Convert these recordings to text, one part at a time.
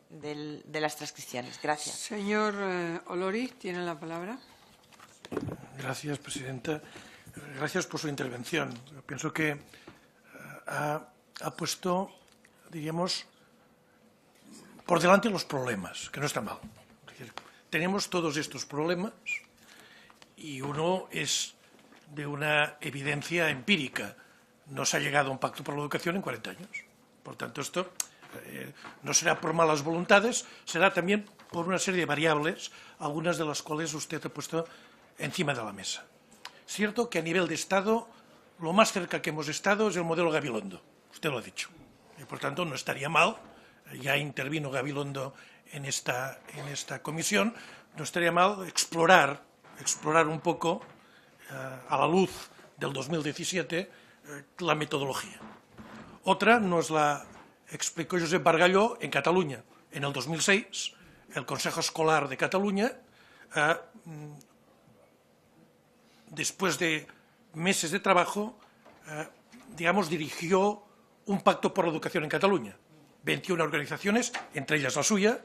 de las transcripciones. Gracias. Señor Oloriz, tiene la palabra. Gracias, presidenta. Gracias por su intervención. Pienso que ha puesto, diríamos, por delante los problemas, que no está mal. Es decir, tenemos todos estos problemas y uno es de una evidencia empírica. No se ha llegado a un pacto por la educación en 40 años. Por tanto, esto no será por malas voluntades, será también por una serie de variables, algunas de las cuales usted ha puesto encima de la mesa. Es cierto que a nivel de Estado, lo más cerca que hemos estado es el modelo Gabilondo. Usted lo ha dicho. Y, por tanto, no estaría mal, ya intervino Gabilondo en esta comisión, no estaría mal explorar un poco, a la luz del 2017, la metodología. Otra nos la explicó Josep Bargalló en Cataluña. En el 2006, el Consejo Escolar de Cataluña, después de meses de trabajo, digamos, dirigió un pacto por la educación en Cataluña. 21 organizaciones, entre ellas la suya,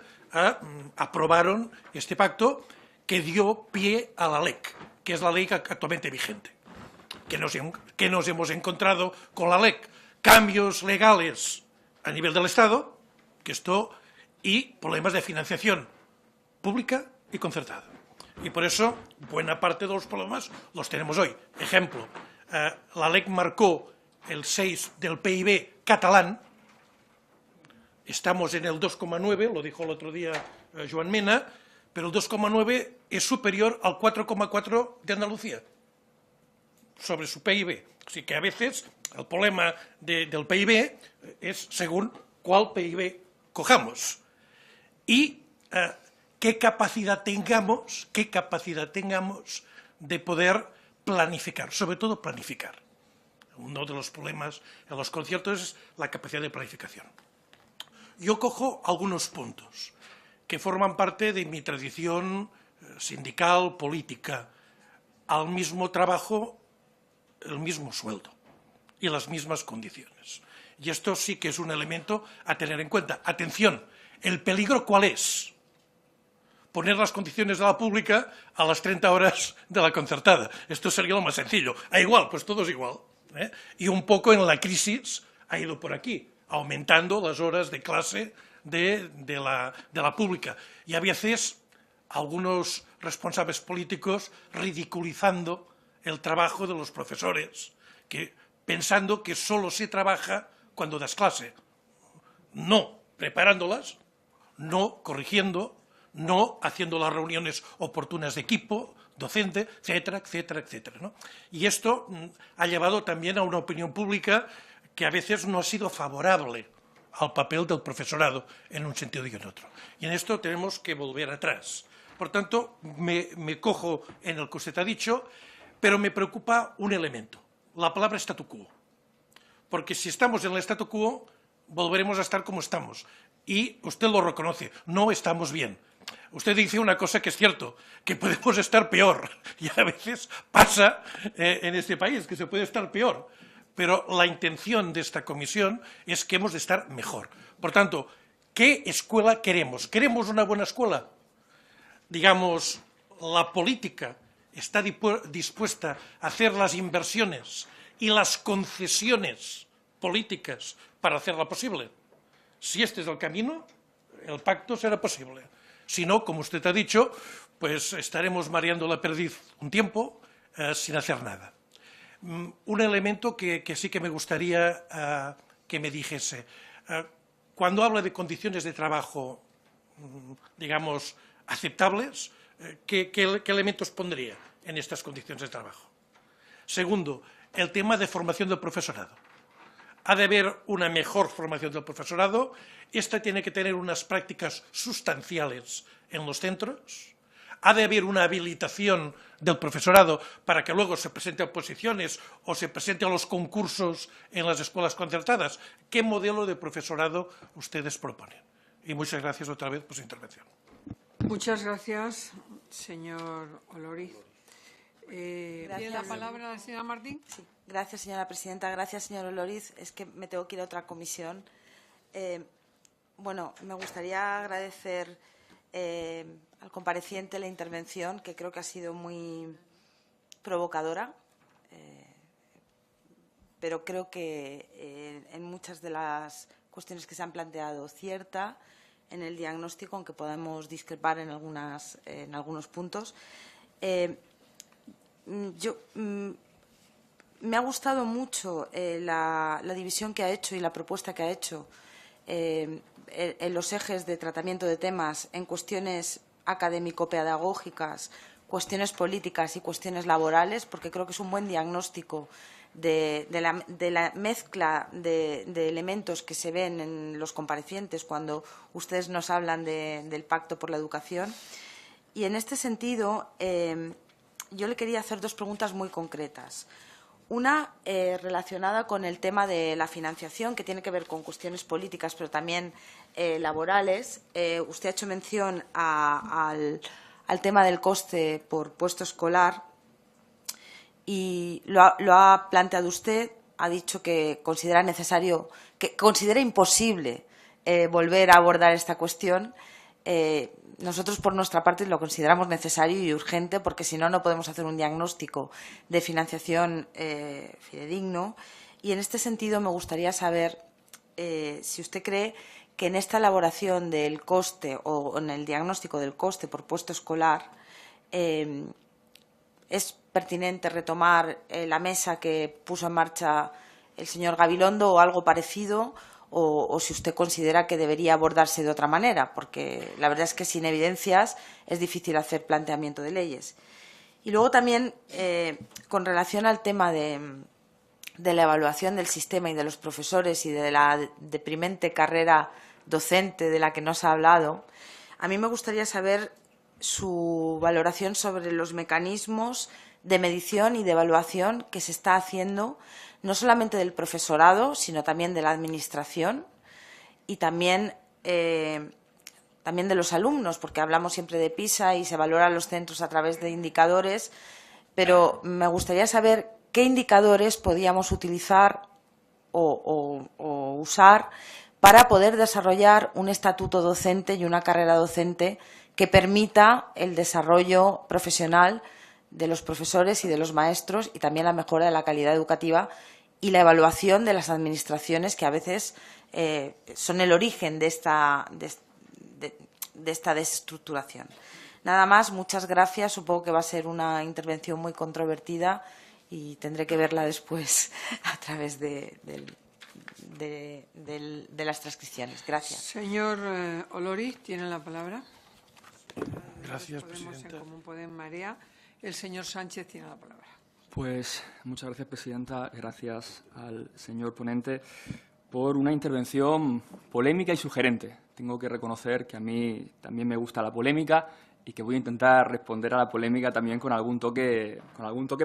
aprobaron este pacto que dio pie a la LEC, que es la ley actualmente vigente. ¿Qué nos hemos encontrado con la LEC? Cambios legales a nivel del Estado, y problemas de financiación pública y concertada. Y por eso, buena parte de los problemas los tenemos hoy. Ejemplo, la LEC marcó el 6 del PIB catalán, estamos en el 2,9, lo dijo el otro día Joan Mena, pero el 2,9 es superior al 4,4 de Andalucía sobre su PIB. Así que a veces el problema del PIB es según cuál PIB cojamos. Y qué capacidad tengamos de poder planificar, sobre todo planificar. Uno de los problemas en los conciertos es la capacidad de planificación. Yo cojo algunos puntos que forman parte de mi tradición sindical, política. Al mismo trabajo, el mismo sueldo y las mismas condiciones. Y esto sí que es un elemento a tener en cuenta. Atención, ¿el peligro cuál es? Poner las condiciones de la pública a las 30 horas de la concertada. Esto sería lo más sencillo. Igual, pues todo es igual. Y un poco en la crisis ha ido por aquí, aumentando las horas de clase de la pública. Y a veces algunos responsables políticos ridiculizando el trabajo de los profesores, pensando que solo se trabaja cuando das clase. No preparándolas, no corrigiendo, no haciendo las reuniones oportunas de equipo, docente, etcétera, etcétera, etcétera, ¿no? Y esto ha llevado también a una opinión pública que a veces no ha sido favorable al papel del profesorado en un sentido y en otro. Y en esto tenemos que volver atrás. Por tanto, me cojo en el que usted ha dicho, pero me preocupa un elemento, la palabra statu quo. Porque si estamos en el statu quo, volveremos a estar como estamos. Y usted lo reconoce, no estamos bien. Usted dice una cosa que es cierto, que podemos estar peor. Y a veces pasa en este país, que se puede estar peor. Pero la intención de esta comisión es que hemos de estar mejor. Por tanto, ¿qué escuela queremos? ¿Queremos una buena escuela? Digamos, la política está dispuesta a hacer las inversiones y las concesiones políticas para hacerla posible. Si este es el camino, el pacto será posible. Si no, como usted ha dicho, pues estaremos mareando la perdiz un tiempo sin hacer nada. Un elemento que sí que me gustaría que me dijese. Cuando habla de condiciones de trabajo, digamos, aceptables, ¿qué elementos pondría en estas condiciones de trabajo? Segundo, el tema de formación del profesorado. Ha de haber una mejor formación del profesorado. Esta tiene que tener unas prácticas sustanciales en los centros. Ha de haber una habilitación del profesorado para que luego se presente a oposiciones o se presente a los concursos en las escuelas concertadas. ¿Qué modelo de profesorado ustedes proponen? Y muchas gracias otra vez por su intervención. Muchas gracias, señor Oloriz. ¿Tiene la palabra la señora Martín? Sí. Gracias, señora presidenta. Gracias, señor Oloriz. Es que me tengo que ir a otra comisión. Bueno, me gustaría agradecer al compareciente la intervención, que creo que ha sido muy provocadora, pero creo que en muchas de las cuestiones que se han planteado cierta en el diagnóstico, aunque podamos discrepar en algunos puntos. Me ha gustado mucho la división que ha hecho y la propuesta que ha hecho en los ejes de tratamiento de temas en cuestiones académico-pedagógicas, cuestiones políticas y cuestiones laborales, porque creo que es un buen diagnóstico de la mezcla de elementos que se ven en los comparecientes cuando ustedes nos hablan del Pacto por la Educación. Y en este sentido, yo le quería hacer dos preguntas muy concretas. Una relacionada con el tema de la financiación, que tiene que ver con cuestiones políticas, pero también laborales. Usted ha hecho mención al tema del coste por puesto escolar y lo ha planteado usted. Ha dicho que considera necesario, que considera imposible volver a abordar esta cuestión. Nosotros, por nuestra parte, lo consideramos necesario y urgente, porque si no, no podemos hacer un diagnóstico de financiación fidedigno. Y en este sentido, me gustaría saber si usted cree que en esta elaboración del coste o en el diagnóstico del coste por puesto escolar es pertinente retomar la mesa que puso en marcha el señor Gabilondo o algo parecido, o si usted considera que debería abordarse de otra manera, porque la verdad es que sin evidencias es difícil hacer planteamiento de leyes. Y luego también, con relación al tema de la evaluación del sistema y de los profesores y de la deprimente carrera docente de la que nos ha hablado, a mí me gustaría saber su valoración sobre los mecanismos de medición y de evaluación que se está haciendo, no solamente del profesorado, sino también de la administración y también de los alumnos, porque hablamos siempre de PISA y se valoran los centros a través de indicadores, pero me gustaría saber qué indicadores podíamos utilizar o usar para poder desarrollar un estatuto docente y una carrera docente que permita el desarrollo profesional de los profesores y de los maestros, y también la mejora de la calidad educativa y la evaluación de las administraciones, que a veces son el origen de esta desestructuración. Nada más, muchas gracias. Supongo que va a ser una intervención muy controvertida y tendré que verla después a través de las transcripciones. Gracias. Señor Oloriz, tiene la palabra. Gracias, Podemos presidenta. en Común Podem Marea. El señor Sánchez tiene la palabra. Pues muchas gracias, presidenta. Gracias al señor ponente por una intervención polémica y sugerente. Tengo que reconocer que a mí también me gusta la polémica y que voy a intentar responder a la polémica también con algún toque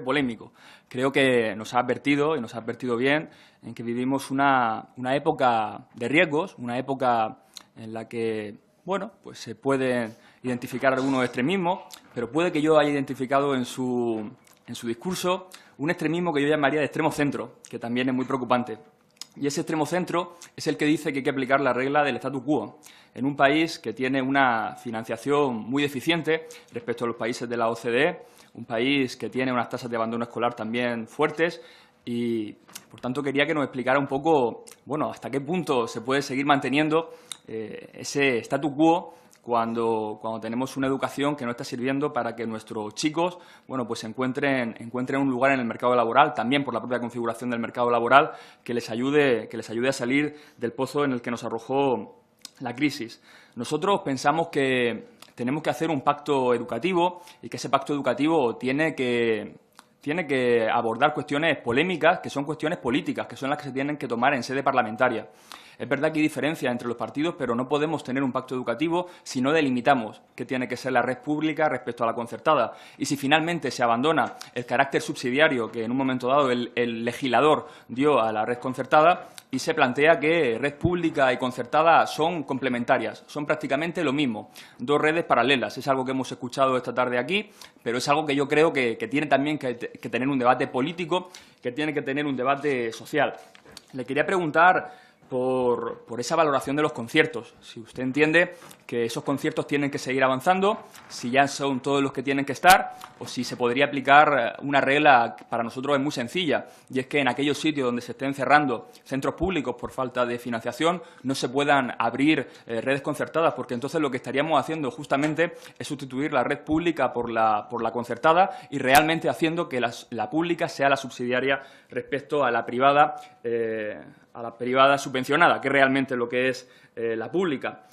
polémico. Creo que nos ha advertido, y nos ha advertido bien, en que vivimos una época de riesgos, una época en la que, bueno, pues se pueden identificar algunos extremismos, pero puede que yo haya identificado en su discurso un extremismo que yo llamaría de extremo centro, que también es muy preocupante. Y ese extremo centro es el que dice que hay que aplicar la regla del statu quo en un país que tiene una financiación muy deficiente respecto a los países de la OCDE, un país que tiene unas tasas de abandono escolar también fuertes y, por tanto, quería que nos explicara un poco, bueno, hasta qué punto se puede seguir manteniendo ese statu quo cuando tenemos una educación que no está sirviendo para que nuestros chicos, bueno, pues encuentren un lugar en el mercado laboral, también por la propia configuración del mercado laboral, que les ayude a salir del pozo en el que nos arrojó la crisis. Nosotros pensamos que tenemos que hacer un pacto educativo y que ese pacto educativo tiene que abordar cuestiones polémicas, que son cuestiones políticas, que son las que se tienen que tomar en sede parlamentaria. Es verdad que hay diferencia entre los partidos, pero no podemos tener un pacto educativo si no delimitamos qué tiene que ser la red pública respecto a la concertada. Y si finalmente se abandona el carácter subsidiario que en un momento dado el legislador dio a la red concertada y se plantea que red pública y concertada son complementarias, son prácticamente lo mismo, dos redes paralelas. Es algo que hemos escuchado esta tarde aquí, pero es algo que yo creo que tiene también que tener un debate político, que tiene que tener un debate social. Le quería preguntar por esa valoración de los conciertos. Si usted entiende que esos conciertos tienen que seguir avanzando, si ya son todos los que tienen que estar, o si se podría aplicar una regla que para nosotros es muy sencilla, y es que en aquellos sitios donde se estén cerrando centros públicos por falta de financiación no se puedan abrir redes concertadas, porque entonces lo que estaríamos haciendo justamente es sustituir la red pública por la concertada y realmente haciendo que la pública sea la subsidiaria respecto a la privada subvencionada, que es realmente lo que es la pública.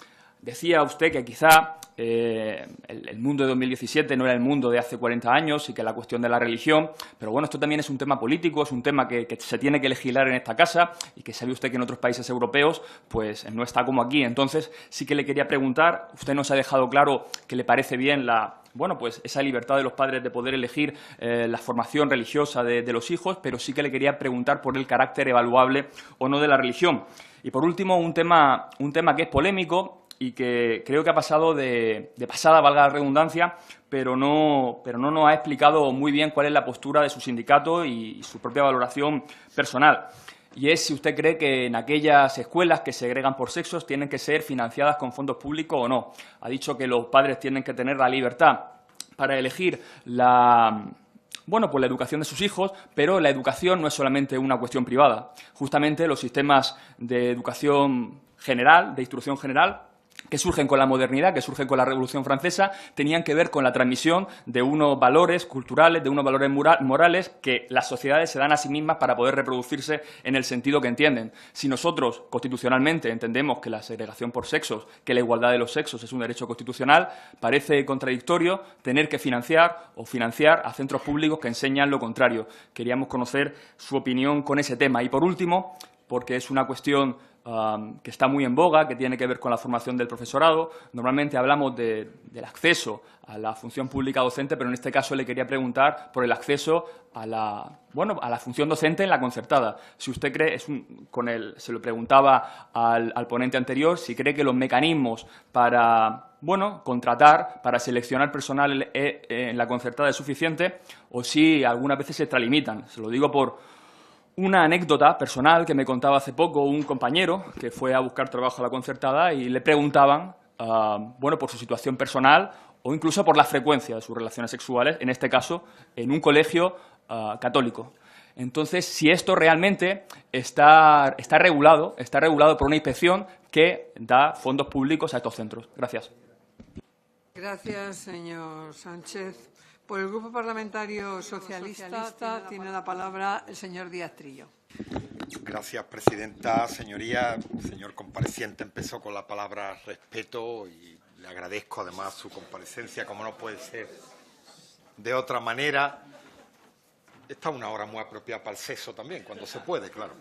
Decía usted que quizá el mundo de 2017 no era el mundo de hace 40 años y que la cuestión de la religión, pero bueno, esto también es un tema político, es un tema que se tiene que legislar en esta casa y que sabe usted que en otros países europeos pues no está como aquí. Entonces sí que le quería preguntar, usted nos ha dejado claro que le parece bien pues esa libertad de los padres de poder elegir la formación religiosa de los hijos, pero sí que le quería preguntar por el carácter evaluable o no de la religión. Y por último, un tema que es polémico y que creo que ha pasado de pasada, valga la redundancia, pero no nos ha explicado muy bien cuál es la postura de su sindicato y su propia valoración personal. Y es si usted cree que en aquellas escuelas que segregan por sexos tienen que ser financiadas con fondos públicos o no. Ha dicho que los padres tienen que tener la libertad para elegir la educación de sus hijos, pero la educación no es solamente una cuestión privada. Justamente los sistemas de educación general, de instrucción general, que surgen con la modernidad, que surgen con la Revolución Francesa, tenían que ver con la transmisión de unos valores culturales, de unos valores morales que las sociedades se dan a sí mismas para poder reproducirse en el sentido que entienden. Si nosotros, constitucionalmente, entendemos que la segregación por sexos, que la igualdad de los sexos es un derecho constitucional, parece contradictorio tener que financiar a centros públicos que enseñan lo contrario. Queríamos conocer su opinión con ese tema. Y, por último, porque es una cuestión que está muy en boga, que tiene que ver con la formación del profesorado. Normalmente hablamos del acceso a la función pública docente, pero en este caso le quería preguntar por el acceso a la función docente en la concertada. Si usted cree, se lo preguntaba al ponente anterior, si cree que los mecanismos para contratar, para seleccionar personal en la concertada es suficiente o si algunas veces se extralimitan. Se lo digo por una anécdota personal que me contaba hace poco un compañero que fue a buscar trabajo a la concertada y le preguntaban, por su situación personal o incluso por la frecuencia de sus relaciones sexuales, en este caso, en un colegio católico. Entonces, si esto realmente está regulado por una inspección que da fondos públicos a estos centros. Gracias. Gracias, señor Sánchez. Por el Grupo Parlamentario Socialista tiene la palabra el señor Díaz Trillo. Gracias, presidenta. Señoría, señor compareciente empezó con la palabra respeto y le agradezco además su comparecencia, como no puede ser de otra manera. Esta es una hora muy apropiada para el sexo también, cuando se puede, claro.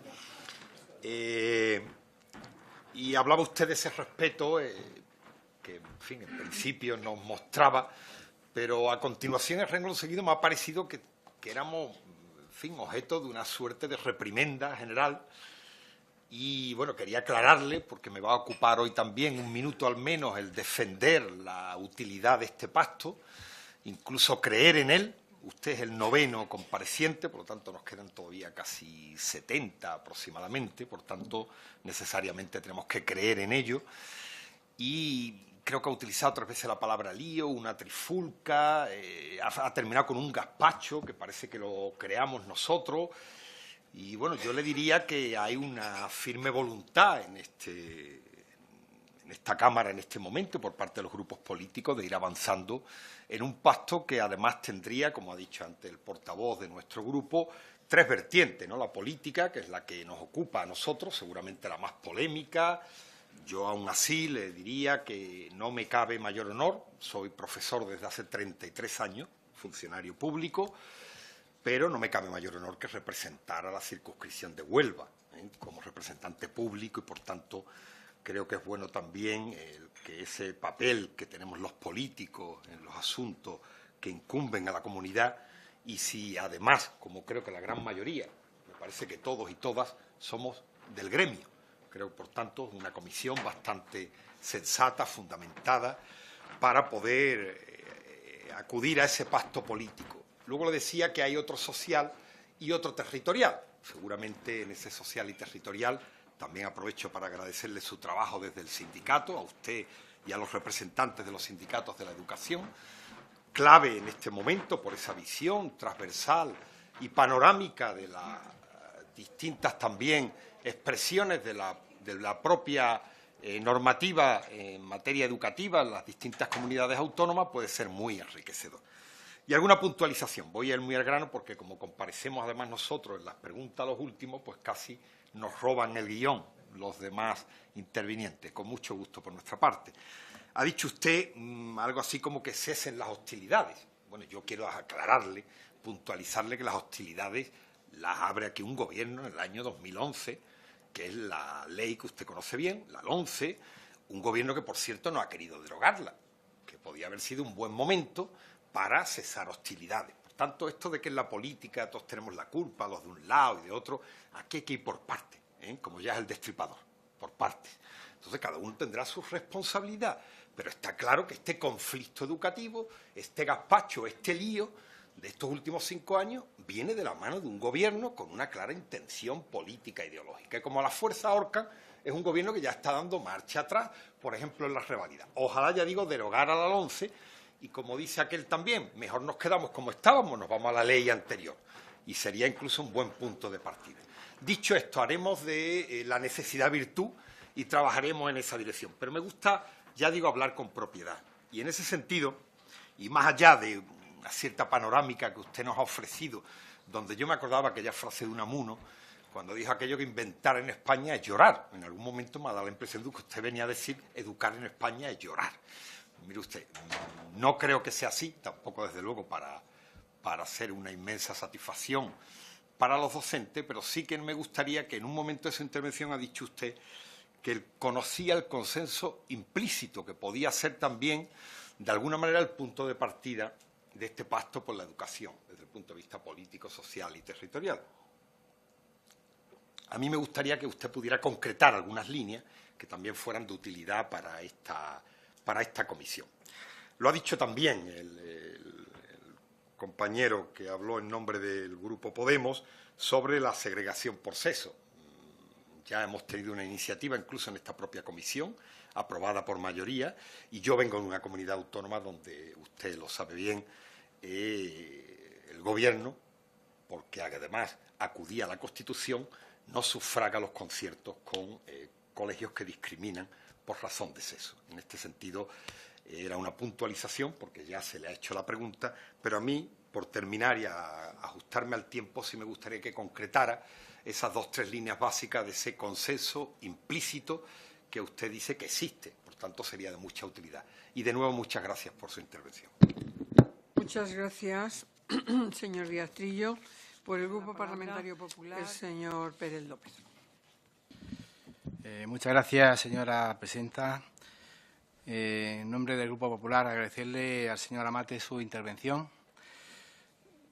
Y hablaba usted de ese respeto que, en fin, en principio nos mostraba, pero a continuación, el renglón seguido, me ha parecido que éramos, en fin, objeto de una suerte de reprimenda general. Y, bueno, quería aclararle, porque me va a ocupar hoy también un minuto al menos el defender la utilidad de este pacto, incluso creer en él. Usted es el 9º compareciente, por lo tanto nos quedan todavía casi 70 aproximadamente, por tanto necesariamente tenemos que creer en ello. Y creo que ha utilizado 3 veces la palabra lío, una trifulca, ha terminado con un gazpacho, que parece que lo creamos nosotros. Y bueno, yo le diría que hay una firme voluntad en esta Cámara en este momento por parte de los grupos políticos de ir avanzando en un pacto que además tendría, como ha dicho antes el portavoz de nuestro grupo, 3 vertientes, ¿no? La política, que es la que nos ocupa a nosotros, seguramente la más polémica. Yo aún así le diría que no me cabe mayor honor, soy profesor desde hace 33 años, funcionario público, pero no me cabe mayor honor que representar a la circunscripción de Huelva, como representante público, y por tanto creo que es bueno también que ese papel que tenemos los políticos en los asuntos que incumben a la comunidad, y si además, como creo que la gran mayoría, me parece que todos y todas somos del gremio, creo, por tanto, una comisión bastante sensata, fundamentada, para poder acudir a ese pacto político. Luego le decía que hay otro social y otro territorial. Seguramente en ese social y territorial También aprovecho para agradecerle su trabajo desde el sindicato, a usted y a los representantes de los sindicatos de la educación, clave en este momento por esa visión transversal y panorámica de las distintas también expresiones de la propia normativa en materia educativa en las distintas comunidades autónomas, puede ser muy enriquecedor. Y alguna puntualización. Voy a ir muy al grano porque como comparecemos además nosotros en las preguntas a los últimos, pues casi nos roban el guión los demás intervinientes, con mucho gusto por nuestra parte. Ha dicho usted algo así como que cesen las hostilidades. Bueno, yo quiero aclararle, puntualizarle que las hostilidades las abre aquí un gobierno en el año 2011, que es la ley que usted conoce bien, la 11, un gobierno que, por cierto, no ha querido derogarla, que podía haber sido un buen momento para cesar hostilidades. Por tanto, esto de que en la política todos tenemos la culpa, los de un lado y de otro, aquí hay que ir por partes, como ya es el destripador, por partes. Entonces, cada uno tendrá su responsabilidad, pero está claro que este conflicto educativo, este gazpacho, este lío de estos últimos 5 años viene de la mano de un gobierno con una clara intención política e ideológica. Y como la fuerza ahorcan, es un gobierno que ya está dando marcha atrás, por ejemplo, en las reválidas. Ojalá, ya digo, derogar a la 11 y, como dice aquel también, mejor nos quedamos como estábamos, nos vamos a la ley anterior. Y sería incluso un buen punto de partida. Dicho esto, haremos de la necesidad virtud y trabajaremos en esa dirección. Pero me gusta, ya digo, hablar con propiedad. Y en ese sentido, y más allá de una cierta panorámica que usted nos ha ofrecido, donde yo me acordaba aquella frase de Unamuno, cuando dijo aquello que inventar en España es llorar. En algún momento me ha dado la impresión de que usted venía a decir educar en España es llorar. Mire usted, no creo que sea así, tampoco desde luego para ser una inmensa satisfacción para los docentes, pero sí que me gustaría que en un momento de su intervención ha dicho usted que él conocía el consenso implícito, que podía ser también, de alguna manera, el punto de partida de este pacto por la educación, desde el punto de vista político, social y territorial. A mí me gustaría que usted pudiera concretar algunas líneas que también fueran de utilidad para esta comisión. Lo ha dicho también el compañero que habló en nombre del Grupo Podemos sobre la segregación por sexo. Ya hemos tenido una iniciativa incluso en esta propia comisión, aprobada por mayoría, y yo vengo de una comunidad autónoma donde, usted lo sabe bien, el Gobierno, porque además acudía a la Constitución, no sufraga los conciertos con colegios que discriminan por razón de sexo. En este sentido, era una puntualización, porque ya se le ha hecho la pregunta, pero a mí, por terminar y ajustarme al tiempo, sí me gustaría que concretara esas 2 o 3 líneas básicas de ese consenso implícito que usted dice que existe. Por tanto, sería de mucha utilidad. Y, de nuevo, muchas gracias por su intervención. Muchas gracias, señor Díaz Trillo. Por el Grupo Parlamentario Popular, el señor Pérez López. Muchas gracias, señora presidenta. En nombre del Grupo Popular, agradecerle al señor Amate su intervención,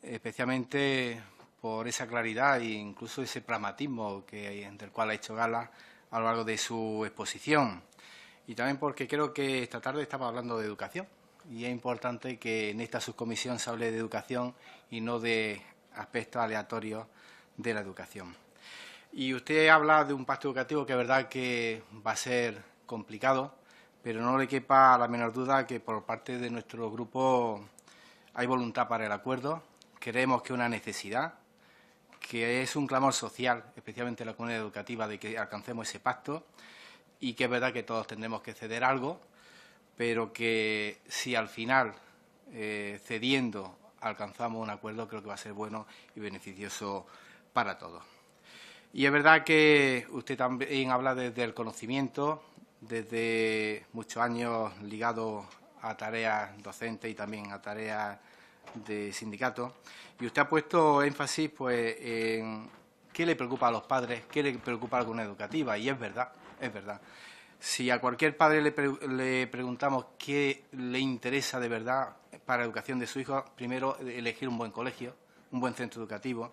especialmente por esa claridad e incluso ese pragmatismo del cual ha hecho gala a lo largo de su exposición. Y también porque creo que esta tarde estamos hablando de educación y es importante que en esta subcomisión se hable de educación y no de aspectos aleatorios de la educación. Y usted habla de un pacto educativo que es verdad que va a ser complicado, pero no le quepa la menor duda que por parte de nuestro grupo hay voluntad para el acuerdo. Creemos que es una necesidad, que es un clamor social, especialmente en la comunidad educativa, de que alcancemos ese pacto y que es verdad que todos tendremos que ceder algo, pero que si al final, cediendo, alcanzamos un acuerdo, creo que va a ser bueno y beneficioso para todos. Y es verdad que usted también habla desde el conocimiento, desde muchos años ligado a tareas docentes y también a tareas de sindicato, y usted ha puesto énfasis pues en qué le preocupa a los padres, qué le preocupa a la comunidad educativa, y es verdad, es verdad. Si a cualquier padre le preguntamos qué le interesa de verdad para la educación de su hijo, primero elegir un buen colegio, un buen centro educativo,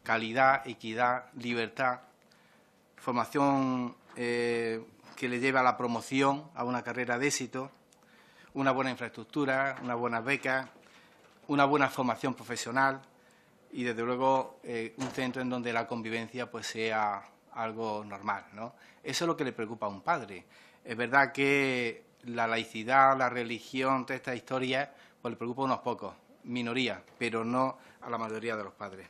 calidad, equidad, libertad, formación que le lleve a la promoción, a una carrera de éxito, una buena infraestructura, unas buenas becas, una buena formación profesional y, desde luego, un centro en donde la convivencia pues sea algo normal, ¿no? Eso es lo que le preocupa a un padre. Es verdad que la laicidad, la religión, toda esta historia, pues le preocupa a unos pocos, minoría, pero no a la mayoría de los padres.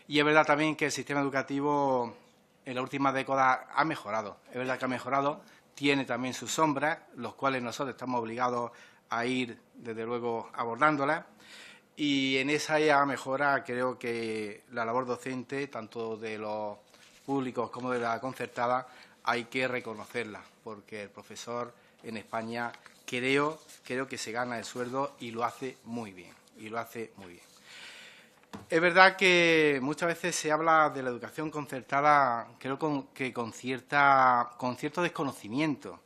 Y es verdad también que el sistema educativo en la última década ha mejorado. Es verdad que ha mejorado, tiene también sus sombras, los cuales nosotros estamos obligados a ir, desde luego, abordándolas. Y en esa mejora creo que la labor docente, tanto de los públicos como de la concertada, hay que reconocerla, porque el profesor en España creo que se gana el sueldo y lo hace muy bien, Es verdad que muchas veces se habla de la educación concertada, creo que con cierto desconocimiento.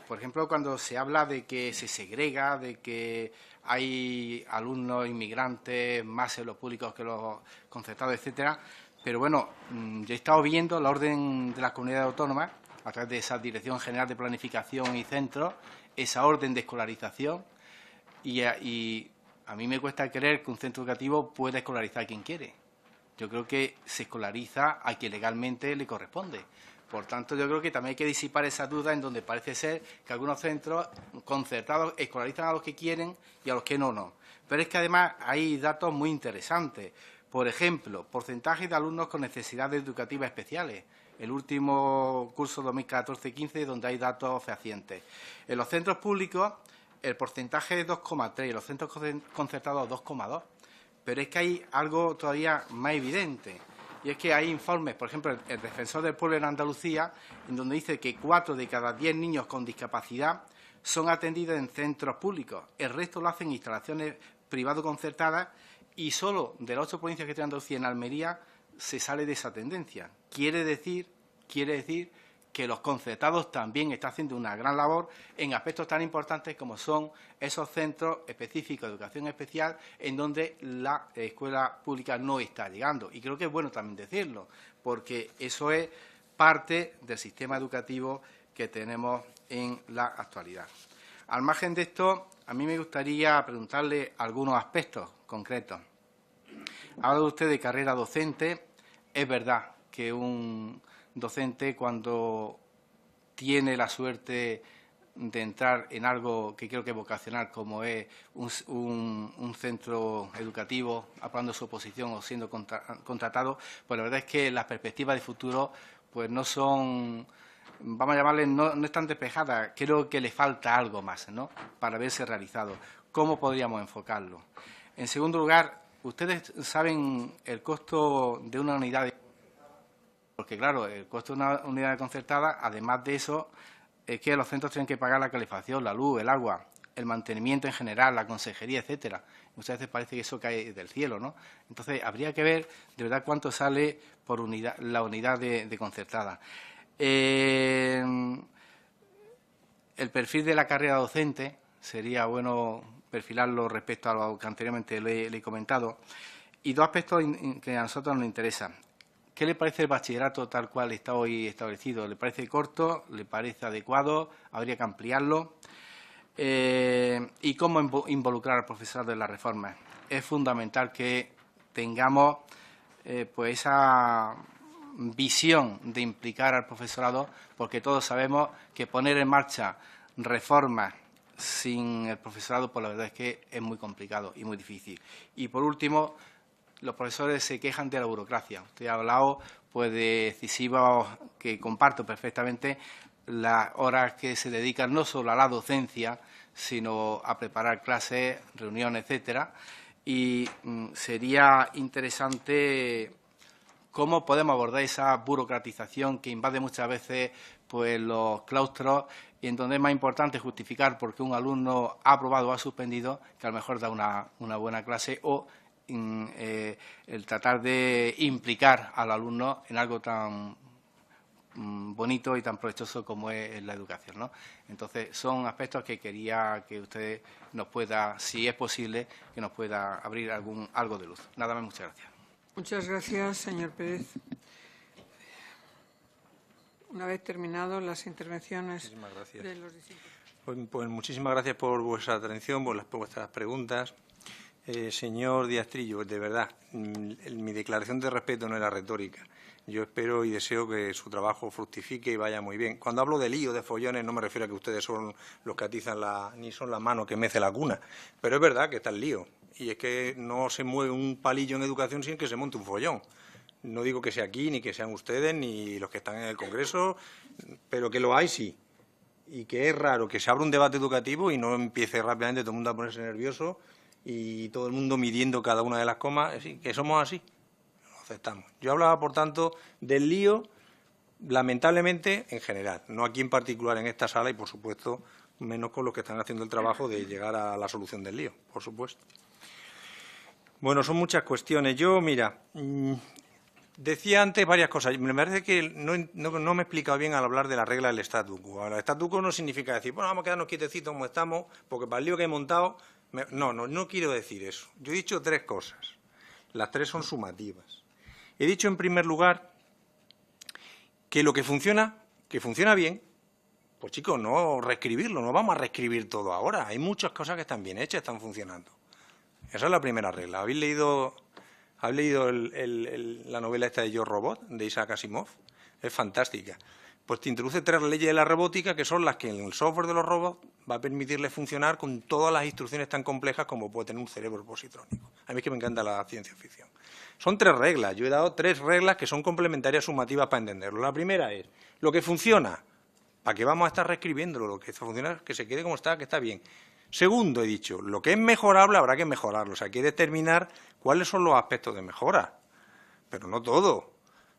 Por ejemplo, cuando se habla de que se segrega, de que hay alumnos inmigrantes más en los públicos que los concertados, etcétera. Pero bueno, yo he estado viendo la orden de las comunidades autónomas, a través de esa Dirección General de Planificación y Centros, esa orden de escolarización, y a mí me cuesta creer que un centro educativo pueda escolarizar a quien quiere. Yo creo que se escolariza a quien legalmente le corresponde. Por tanto, yo creo que también hay que disipar esa duda en donde parece ser que algunos centros concertados escolarizan a los que quieren y a los que no. Pero es que además hay datos muy interesantes. Por ejemplo, porcentaje de alumnos con necesidades educativas especiales. El último curso 2014-15, donde hay datos fehacientes. En los centros públicos, el porcentaje es 2,3, en los centros concertados 2,2. Pero es que hay algo todavía más evidente. Y es que hay informes, por ejemplo, el Defensor del Pueblo en Andalucía, en donde dice que 4 de cada 10 niños con discapacidad son atendidos en centros públicos. El resto lo hacen en instalaciones privado-concertadas y solo de las 8 provincias que tiene Andalucía, en Almería, se sale de esa tendencia. Quiere decir que los concertados también están haciendo una gran labor en aspectos tan importantes como son esos centros específicos de educación especial en donde la escuela pública no está llegando. Y creo que es bueno también decirlo, porque eso es parte del sistema educativo que tenemos en la actualidad. Al margen de esto, a mí me gustaría preguntarle algunos aspectos concretos. Ha hablado usted de carrera docente. Es verdad que un docente, cuando tiene la suerte de entrar en algo que creo que es vocacional, como es un centro educativo, aprobando su oposición o siendo contratado, pues la verdad es que las perspectivas de futuro pues no son, vamos a llamarle, no están despejadas. Creo que le falta algo más, ¿no?, para verse realizado. ¿Cómo podríamos enfocarlo? En segundo lugar, ¿ustedes saben el costo de una unidad? Porque, claro, el costo de una unidad concertada, además de eso, es que los centros tienen que pagar la calefacción, la luz, el agua, el mantenimiento en general, la consejería, etcétera. Muchas veces parece que eso cae del cielo, ¿no? Entonces, habría que ver de verdad cuánto sale por unidad, la unidad de concertada. El perfil de la carrera docente sería bueno perfilarlo respecto a lo que anteriormente le he comentado. Y dos aspectos que a nosotros nos interesan. ¿Qué le parece el bachillerato tal cual está hoy establecido? ¿Le parece corto? ¿Le parece adecuado? ¿Habría que ampliarlo? ¿Y cómo involucrar al profesorado en la reforma? Es fundamental que tengamos pues esa visión de implicar al profesorado, porque todos sabemos que poner en marcha reformas sin el profesorado, pues la verdad es que es muy complicado y muy difícil. Y por último, los profesores se quejan de la burocracia. Usted ha hablado pues de decisivos, que comparto perfectamente, las horas que se dedican no solo a la docencia, sino a preparar clases, reuniones, etcétera. Y sería interesante cómo podemos abordar esa burocratización que invade muchas veces pues los claustros, y en donde es más importante justificar por qué un alumno ha aprobado o ha suspendido, que a lo mejor da una buena clase, o el tratar de implicar al alumno en algo tan bonito y tan provechoso como es la educación, ¿no? Entonces, son aspectos que quería que usted nos pueda, si es posible, que nos pueda abrir algo de luz. Nada más, muchas gracias. Muchas gracias, señor Pérez. Una vez terminado las intervenciones de los distintos. Pues muchísimas gracias por vuestra atención, por vuestras preguntas. Señor Díaz Trillo, de verdad, mi declaración de respeto no era retórica. Yo espero y deseo que su trabajo fructifique y vaya muy bien. Cuando hablo de lío, de follones, no me refiero a que ustedes son los que atizan ni son la mano que mece la cuna. Pero es verdad que está el lío. Y es que no se mueve un palillo en educación sin que se monte un follón. No digo que sea aquí, ni que sean ustedes, ni los que están en el Congreso, pero que lo hay, sí. Y que es raro que se abra un debate educativo y no empiece rápidamente todo el mundo a ponerse nervioso y todo el mundo midiendo cada una de las comas. Es decir, que somos así. Aceptamos. Yo hablaba, por tanto, del lío, lamentablemente, en general, no aquí en particular en esta sala y, por supuesto, menos con los que están haciendo el trabajo de llegar a la solución del lío, por supuesto. Bueno, son muchas cuestiones. Yo, mira, decía antes varias cosas. Me parece que no me he explicado bien al hablar de la regla del statu quo. El statu quo no significa decir, bueno, vamos a quedarnos quietecitos como estamos, porque para el lío que he montado... No quiero decir eso. Yo he dicho tres cosas. Las tres son sumativas. He dicho, en primer lugar, que lo que funciona bien, pues chicos, no reescribirlo, no vamos a reescribir todo ahora. Hay muchas cosas que están bien hechas, están funcionando. Esa es la primera regla. ¿Habéis leído la novela esta de Yo, Robot, de Isaac Asimov? Es fantástica. Pues te introduce tres leyes de la robótica que son las que en el software de los robots va a permitirles funcionar con todas las instrucciones tan complejas como puede tener un cerebro positrónico. A mí es que me encanta la ciencia ficción. Son tres reglas. Yo he dado tres reglas que son complementarias sumativas para entenderlo. La primera es, lo que funciona, ¿para qué vamos a estar reescribiéndolo? Lo que funciona, que se quede como está, que está bien. Segundo, he dicho, lo que es mejorable habrá que mejorarlo. O sea, hay que determinar cuáles son los aspectos de mejora. Pero no todo.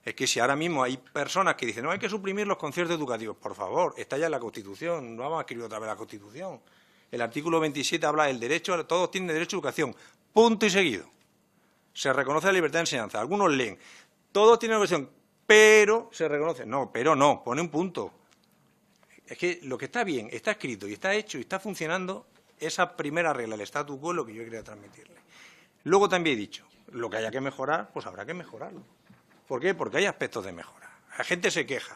Es que si ahora mismo hay personas que dicen, no, hay que suprimir los conciertos educativos, por favor, está ya en la Constitución, no vamos a escribir otra vez la Constitución. El artículo 27 habla del derecho, todos tienen derecho a educación, punto y seguido. Se reconoce la libertad de enseñanza. Algunos leen, todos tienen educación, pero se reconoce. No, pero no, pone un punto. Es que lo que está bien, está escrito y está hecho y está funcionando, esa primera regla, el statu quo, es lo que yo quería transmitirle. Luego también he dicho, lo que haya que mejorar, pues habrá que mejorarlo. ¿Por qué? Porque hay aspectos de mejora. La gente se queja.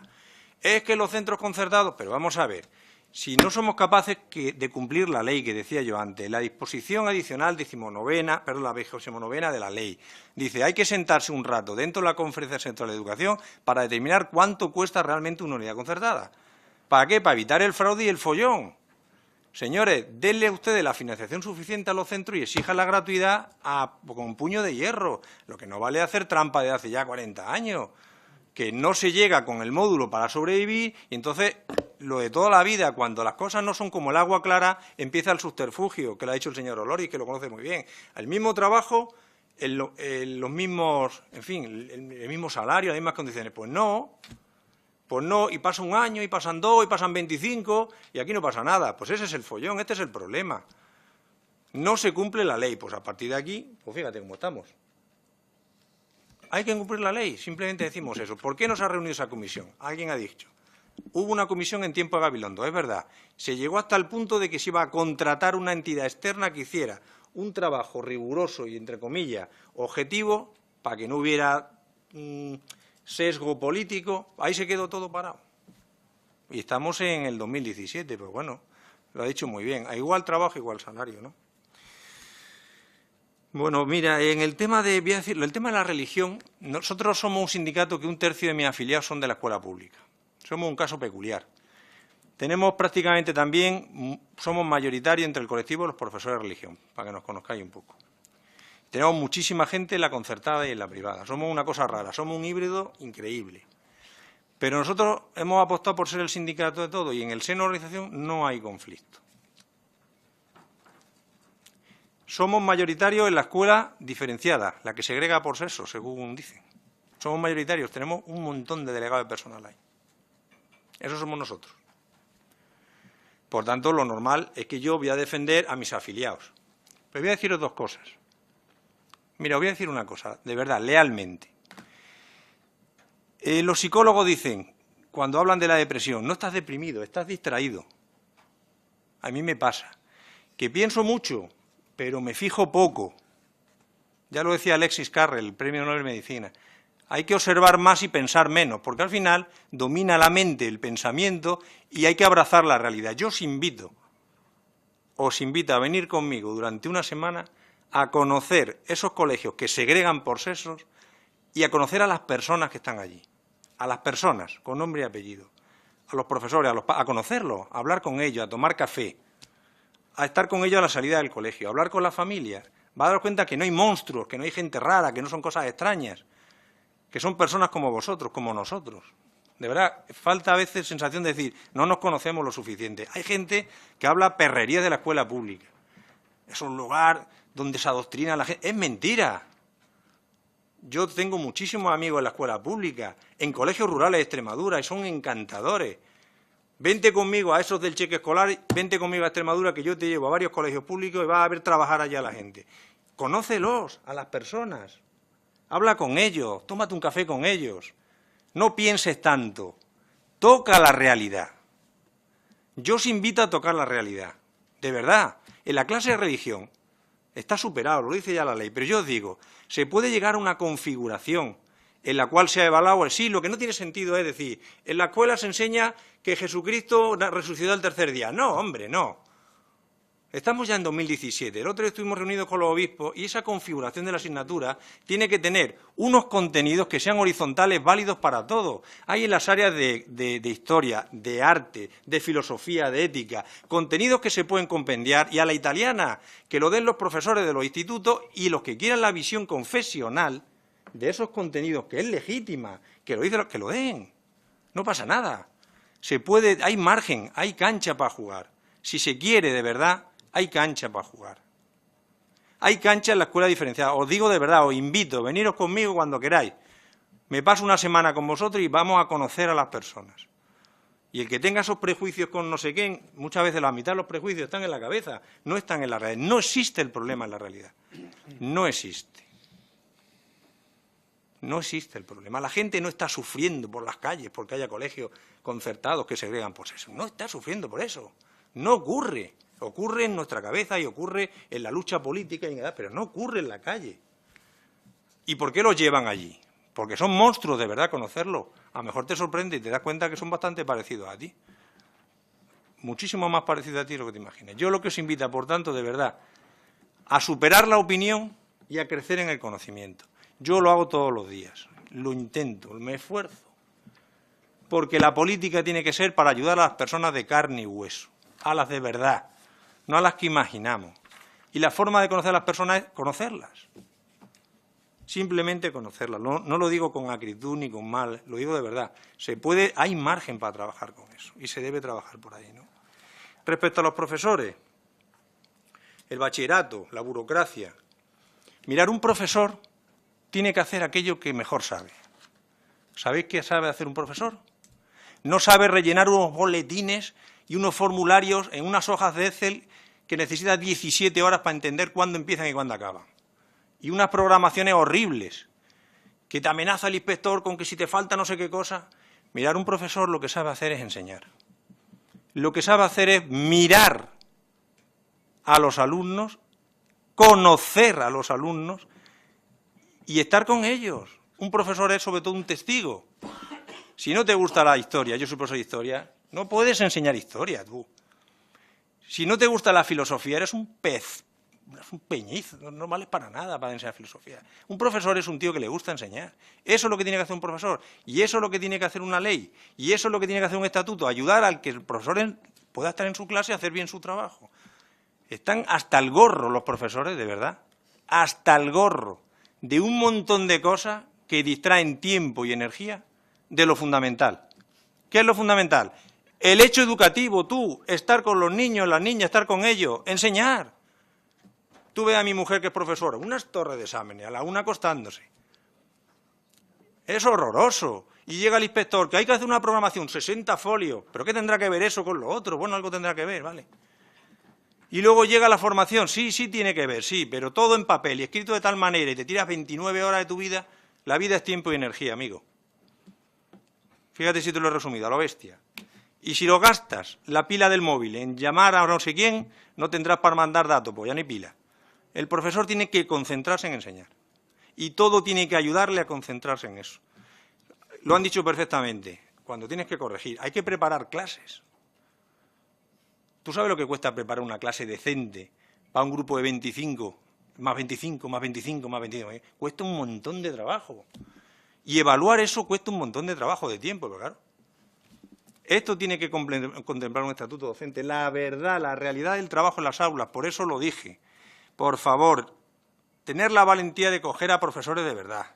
Es que los centros concertados, pero vamos a ver, si no somos capaces de cumplir la ley que decía yo antes, la disposición adicional la 29ª de la ley, dice, hay que sentarse un rato dentro de la Conferencia Central de Educación para determinar cuánto cuesta realmente una unidad concertada. ¿Para qué? Para evitar el fraude y el follón. Señores, denle a ustedes la financiación suficiente a los centros y exijan la gratuidad con puño de hierro. Lo que no vale hacer trampa de hace ya 40 años, que no se llega con el módulo para sobrevivir y entonces lo de toda la vida, cuando las cosas no son como el agua clara, empieza el subterfugio, que lo ha dicho el señor Olori, que lo conoce muy bien. El mismo trabajo, los mismos, en fin, el mismo salario, las mismas condiciones. Pues no, y pasa un año, y pasan 2, y pasan 25, y aquí no pasa nada. Pues ese es el follón, este es el problema. No se cumple la ley, pues a partir de aquí, pues fíjate cómo estamos. Hay que cumplir la ley, simplemente decimos eso. ¿Por qué no se ha reunido esa comisión? Alguien ha dicho. Hubo una comisión en tiempo de Gabilondo, es verdad. Se llegó hasta el punto de que se iba a contratar una entidad externa que hiciera un trabajo riguroso y, entre comillas, objetivo, para que no hubiera sesgo político. Ahí se quedó todo parado. Y estamos en el 2017, pero bueno, lo ha dicho muy bien. A igual trabajo, igual salario, ¿no? Bueno, mira, en el tema de, voy a decirlo, el tema de la religión, nosotros somos un sindicato que 1/3 de mis afiliados son de la escuela pública. Somos un caso peculiar. Tenemos prácticamente también, somos mayoritarios entre el colectivo de los profesores de religión, para que nos conozcáis un poco. Tenemos muchísima gente en la concertada y en la privada. Somos una cosa rara, somos un híbrido increíble. Pero nosotros hemos apostado por ser el sindicato de todo y en el seno de la organización no hay conflicto. Somos mayoritarios en la escuela diferenciada, la que segrega por sexo, según dicen. Somos mayoritarios, tenemos un montón de delegados de personal ahí. Eso somos nosotros. Por tanto, lo normal es que yo voy a defender a mis afiliados. Pero voy a deciros dos cosas. Mira, os voy a decir una cosa, de verdad, lealmente. Los psicólogos dicen, cuando hablan de la depresión, no estás deprimido, estás distraído. A mí me pasa. Que pienso mucho, pero me fijo poco. Ya lo decía Alexis Carrel, el Premio Nobel de Medicina. Hay que observar más y pensar menos, porque al final domina la mente el pensamiento y hay que abrazar la realidad. Yo os invito a venir conmigo durante una semana a conocer esos colegios que segregan por sexos y a conocer a las personas que están allí, a las personas, con nombre y apellido, a los profesores, a conocerlos, a hablar con ellos, a tomar café, a estar con ellos a la salida del colegio, a hablar con las familias. Va a dar cuenta que no hay monstruos, que no hay gente rara, que no son cosas extrañas, que son personas como vosotros, como nosotros. De verdad, falta a veces sensación de decir, no nos conocemos lo suficiente. Hay gente que habla perrería de la escuela pública. Es un lugar donde se adoctrina a la gente. Es mentira. Yo tengo muchísimos amigos en la escuela pública, en colegios rurales de Extremadura, y son encantadores. Vente conmigo a esos del cheque escolar, vente conmigo a Extremadura, que yo te llevo a varios colegios públicos y vas a ver trabajar allá a la gente. Conócelos, a las personas. Habla con ellos, tómate un café con ellos. No pienses tanto. Toca la realidad. Yo os invito a tocar la realidad. De verdad, en la clase de religión está superado, lo dice ya la ley, pero yo os digo, se puede llegar a una configuración en la cual se ha evaluado el sí. Lo que no tiene sentido es decir, en la escuela se enseña que Jesucristo resucitó el tercer día. No, hombre, no. Estamos ya en 2017. El otro día estuvimos reunidos con los obispos y esa configuración de la asignatura tiene que tener unos contenidos que sean horizontales, válidos para todos. Hay en las áreas de historia, de arte, de filosofía, de ética, contenidos que se pueden compendiar y a la italiana, que lo den los profesores de los institutos y los que quieran la visión confesional de esos contenidos, que es legítima, que lo den. No pasa nada. Se puede, hay margen, hay cancha para jugar. Si se quiere de verdad, hay cancha para jugar. Hay cancha en la escuela diferenciada. Os digo de verdad, os invito, veniros conmigo cuando queráis. Me paso una semana con vosotros y vamos a conocer a las personas. Y el que tenga esos prejuicios con no sé quién, muchas veces la mitad de los prejuicios están en la cabeza, no están en la realidad. No existe el problema en la realidad. No existe. No existe el problema. La gente no está sufriendo por las calles porque haya colegios concertados que segregan por eso. No está sufriendo por eso. No ocurre. Ocurre en nuestra cabeza y ocurre en la lucha política, pero no ocurre en la calle. ¿Y por qué los llevan allí? Porque son monstruos, de verdad, conocerlos. A lo mejor te sorprende y te das cuenta que son bastante parecidos a ti. Muchísimo más parecidos a ti de lo que te imaginas. Yo lo que os invito, por tanto, de verdad, a superar la opinión y a crecer en el conocimiento. Yo lo hago todos los días, lo intento, me esfuerzo. Porque la política tiene que ser para ayudar a las personas de carne y hueso, a las de verdad, no a las que imaginamos. Y la forma de conocer a las personas es conocerlas. Simplemente conocerlas. No lo digo con acritud ni con mal, lo digo de verdad. Hay margen para trabajar con eso y se debe trabajar por ahí, ¿no? Respecto a los profesores, el bachillerato, la burocracia. Mirar, un profesor tiene que hacer aquello que mejor sabe. ¿Sabéis qué sabe hacer un profesor? No sabe rellenar unos boletines y unos formularios en unas hojas de Excel que necesita 17 horas para entender cuándo empiezan y cuándo acaban. Y unas programaciones horribles, que te amenaza el inspector con que si te falta no sé qué cosa. Mirar, un profesor lo que sabe hacer es enseñar. Lo que sabe hacer es mirar a los alumnos, conocer a los alumnos y estar con ellos. Un profesor es sobre todo un testigo. Si no te gusta la historia, yo soy profesor de historia, no puedes enseñar historia, tú. Si no te gusta la filosofía, eres un pez, eres un peñiz, no vales para nada para enseñar filosofía. Un profesor es un tío que le gusta enseñar. Eso es lo que tiene que hacer un profesor, y eso es lo que tiene que hacer una ley, y eso es lo que tiene que hacer un estatuto, ayudar al que el profesor pueda estar en su clase y hacer bien su trabajo. Están hasta el gorro los profesores, de verdad, hasta el gorro de un montón de cosas que distraen tiempo y energía de lo fundamental. ¿Qué es lo fundamental? El hecho educativo, tú, estar con los niños, las niñas, estar con ellos, enseñar. Tú ves a mi mujer que es profesora, unas torres de exámenes, a la una acostándose. Es horroroso. Y llega el inspector, que hay que hacer una programación, 60 folios. ¿Pero qué tendrá que ver eso con lo otro? Bueno, algo tendrá que ver, ¿vale? Y luego llega la formación, sí tiene que ver, sí, pero todo en papel y escrito de tal manera y te tiras 29 horas de tu vida. La vida es tiempo y energía, amigo. Fíjate si te lo he resumido, a lo bestia. Y si lo gastas, la pila del móvil, en llamar a no sé quién, no tendrás para mandar datos, pues ya ni pila. El profesor tiene que concentrarse en enseñar. Y todo tiene que ayudarle a concentrarse en eso. Lo han dicho perfectamente. Cuando tienes que corregir, hay que preparar clases. ¿Tú sabes lo que cuesta preparar una clase decente para un grupo de 25 más 25, más 25, más 25. Cuesta un montón de trabajo. Y evaluar eso cuesta un montón de trabajo, de tiempo, pero claro. Esto tiene que contemplar un estatuto docente. La verdad, la realidad del trabajo en las aulas, por eso lo dije. Por favor, tener la valentía de coger a profesores de verdad,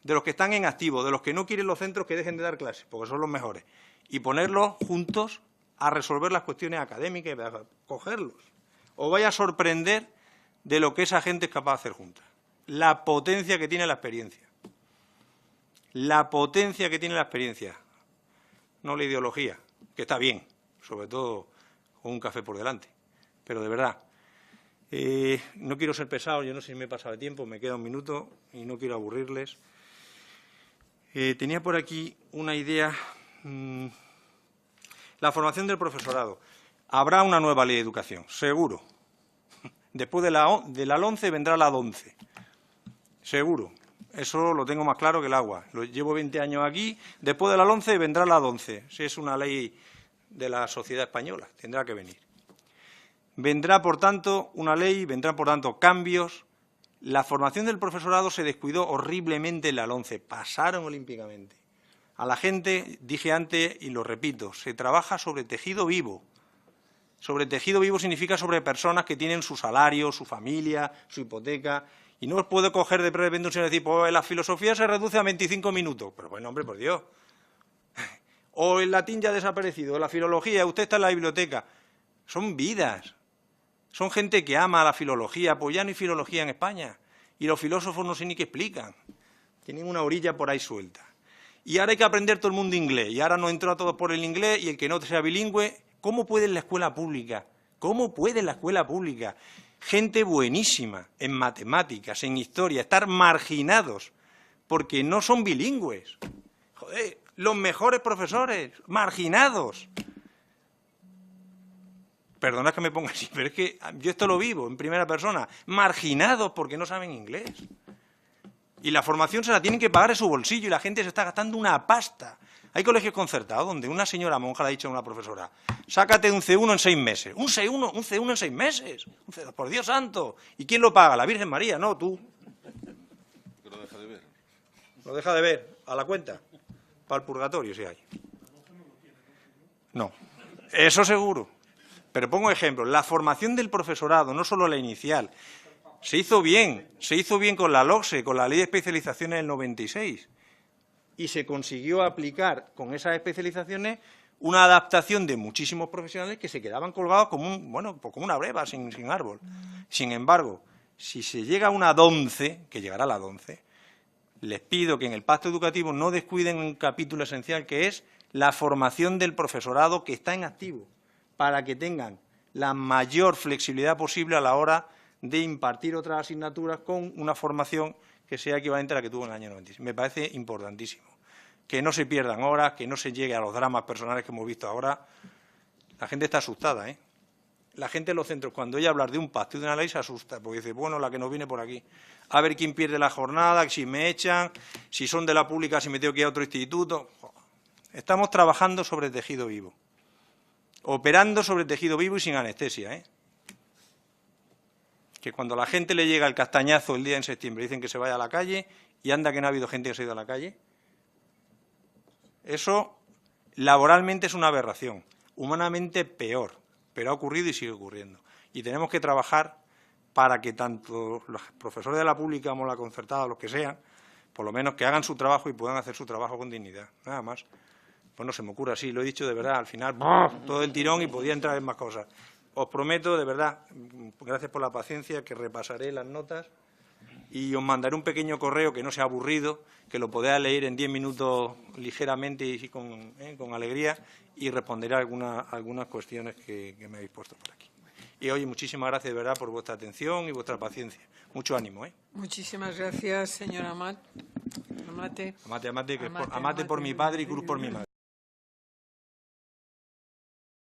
de los que están en activo, de los que no quieren los centros que dejen de dar clases, porque son los mejores, y ponerlos juntos a resolver las cuestiones académicas y cogerlos. Os vaya a sorprender de lo que esa gente es capaz de hacer junta. La potencia que tiene la experiencia. La potencia que tiene la experiencia. No la ideología, que está bien, sobre todo con un café por delante. Pero de verdad, no quiero ser pesado, yo no sé si me he pasado de tiempo, me queda un minuto y no quiero aburrirles. Tenía por aquí una idea. La formación del profesorado. Habrá una nueva ley de educación, seguro. Después de la 11 vendrá la 11. Seguro. Eso lo tengo más claro que el agua. Lo llevo 20 años aquí. Después de la 11 vendrá la 11. Si es una ley de la sociedad española, tendrá que venir. Vendrá, por tanto, una ley, vendrán, por tanto, cambios. La formación del profesorado se descuidó horriblemente en la 11. Pasaron olímpicamente. A la gente, dije antes y lo repito, se trabaja sobre tejido vivo. Sobre tejido vivo significa sobre personas que tienen su salario, su familia, su hipoteca. Y no os puedo coger de repente un señor y decir, pues la filosofía se reduce a 25 minutos. Pero bueno, hombre, por Dios. O el latín ya ha desaparecido, la filología, usted está en la biblioteca. Son vidas. Son gente que ama a la filología. Pues ya no hay filología en España. Y los filósofos no sé ni qué explican. Tienen una orilla por ahí suelta. Y ahora hay que aprender todo el mundo inglés. Y ahora nos entró a todos por el inglés y el que no sea bilingüe. ¿Cómo puede en la escuela pública? ¿Cómo puede en la escuela pública? Gente buenísima en matemáticas, en historia, estar marginados porque no son bilingües. Joder, los mejores profesores, marginados. Perdona que me ponga así, pero es que yo esto lo vivo en primera persona. Marginados porque no saben inglés. Y la formación se la tienen que pagar de su bolsillo y la gente se está gastando una pasta. Hay colegios concertados donde una señora monja le ha dicho a una profesora, sácate un C1 en 6 meses. ¿Un C1 en 6 meses? Por Dios santo. ¿Y quién lo paga? La Virgen María, no, tú. ¿Que lo deja de ver? Lo deja de ver, a la cuenta. Para el purgatorio, si hay. No, eso seguro. Pero pongo ejemplos. La formación del profesorado, no solo la inicial, se hizo bien con la LOCSE, con la Ley de Especializaciones del 96. Y se consiguió aplicar con esas especializaciones una adaptación de muchísimos profesionales que se quedaban colgados como como una breva sin árbol. Sin embargo, si se llega a una 11, que llegará a la 11, les pido que en el pacto educativo no descuiden un capítulo esencial que es la formación del profesorado que está en activo, para que tengan la mayor flexibilidad posible a la hora de impartir otras asignaturas con una formación que sea equivalente a la que tuvo en el año 96. Me parece importantísimo. Que no se pierdan horas, que no se llegue a los dramas personales que hemos visto ahora. La gente está asustada, ¿eh? La gente en los centros, cuando oye hablar de un pacto y de una ley, se asusta, porque dice, bueno, la que nos viene por aquí. A ver quién pierde la jornada, si me echan, si son de la pública, si me tengo que ir a otro instituto. Estamos trabajando sobre tejido vivo. Operando sobre tejido vivo y sin anestesia, ¿eh? Que cuando a la gente le llega el castañazo el día en septiembre, dicen que se vaya a la calle y anda que no ha habido gente que se ha ido a la calle. Eso laboralmente es una aberración, humanamente peor, pero ha ocurrido y sigue ocurriendo. Y tenemos que trabajar para que tanto los profesores de la pública como la concertada, los que sean, por lo menos que hagan su trabajo y puedan hacer su trabajo con dignidad, nada más. Pues no se me ocurre así, lo he dicho de verdad, al final todo el tirón y podía entrar en más cosas. Os prometo, de verdad, gracias por la paciencia, que repasaré las notas y os mandaré un pequeño correo que no sea aburrido, que lo podáis leer en 10 minutos ligeramente y con alegría y responderé a algunas cuestiones que me habéis puesto por aquí. Y oye, muchísimas gracias de verdad por vuestra atención y vuestra paciencia. Mucho ánimo, ¿eh? Muchísimas gracias, señor Amat. Amate. Amate, que amate por mi padre y cruz por mi madre.